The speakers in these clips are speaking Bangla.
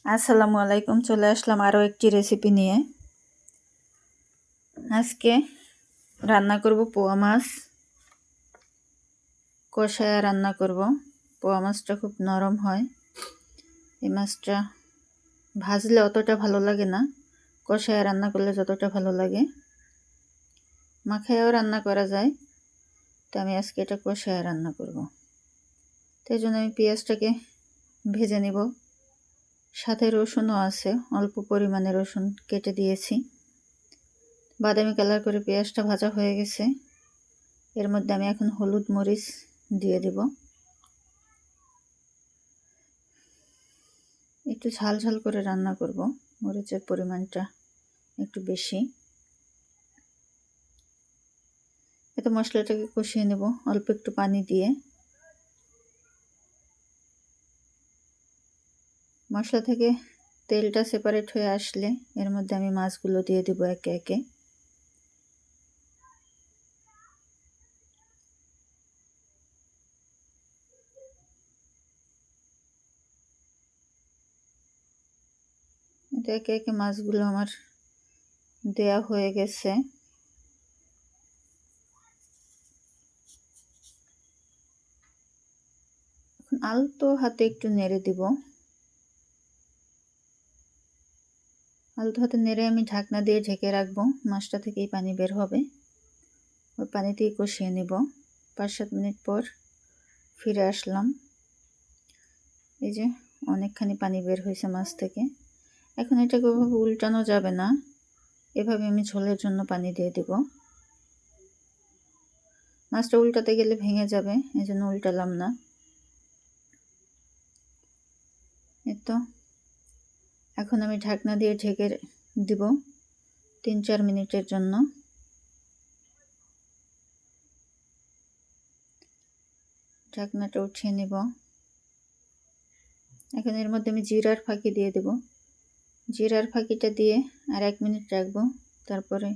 আসসালামু আলাইকুম। চলে আসলাম আরও একটি রেসিপি নিয়ে। আজকে রান্না করব পোয়া মাছ, কষায়া রান্না করব। পোয়া মাছটা খুব নরম হয়। এই মাছটা ভাজলে অতটা ভালো লাগে না, কষায়া রান্না করলে যতটা ভালো লাগে। মাখায়াও রান্না করা যায়, তো আমি আজকে এটা কষায়া রান্না করব। তাই জন্য আমি পেঁয়াজটাকে ভেজে নেব। সাথে রসুনও আছে, অল্প পরিমাণে রসুন কেটে দিয়েছি। বাদামি কালার করে পেঁয়াজটা ভাজা হয়ে গেছে। এর মধ্যে আমি এখন হলুদ মরিচ দিয়ে দেব। একটু ঝাল ঝাল করে রান্না করব, মরিচের পরিমাণটা একটু বেশি। এতে মশলাটাকে কষিয়ে নেব অল্প একটু পানি দিয়ে। মশলা থেকে তেলটা সেপারেট হয়ে আসলে এর মধ্যে আমি মাছগুলো দিয়ে দেব একে একে। এতে একে একে মাছগুলো আমার দেয়া হয়ে গেছে। এখন আলতো হাতে একটু নেড়ে দিব। আলতো হাতে নেড়ে আমি ঢাকনা দিয়ে ঢেকে রাখবো। মাছটা থেকেই পানি বের হবে, ওই পানিতেই কষিয়ে নেব। 5-7 মিনিট পর ফিরে আসলাম। এই যে অনেকখানি পানি বের হয়েছে মাছ থেকে। এখন এটাকে ওভাবে উল্টানো যাবে না, এভাবে আমি ঝোলের জন্য পানি দিয়ে দেব। মাছটা উল্টাতে গেলে ভেঙে যাবে, এই জন্য উল্টালাম না। এই তো এখন আমি ঢাকনা দিয়ে ঢেকে দিব 3-4 মিনিটের জন্য। ঢাকনাটা উঠিয়ে নেব। এখন এর মধ্যে আমি জিরার ফাঁকি দিয়ে দেব। জিরার ফাঁকিটা দিয়ে আর 1 মিনিট রাখবো, তারপরে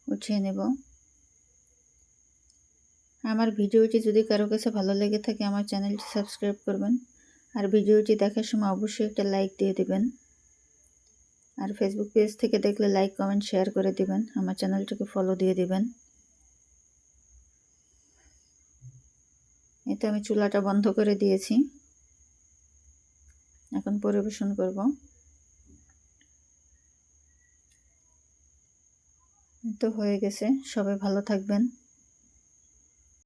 উঠিয়ে নেব। আমার ভিডিওটি যদি কারো কাছে ভালো লেগে থাকে আমার চ্যানেলটি সাবস্ক্রাইব করবেন, আর ভিডিওটি দেখার সময় অবশ্যই একটা লাইক দিয়ে দিবেন। আর ফেসবুক পেজ থেকে দেখলে লাইক কমেন্ট শেয়ার করে দিবেন। আমার চ্যানেলটিকে ফলো দিয়ে দিবেন। এতে আমি চুলাটা বন্ধ করে দিয়েছি। এখন পরিবেশন করব। তো হয়ে গেছে। সবাই ভালো থাকবেন।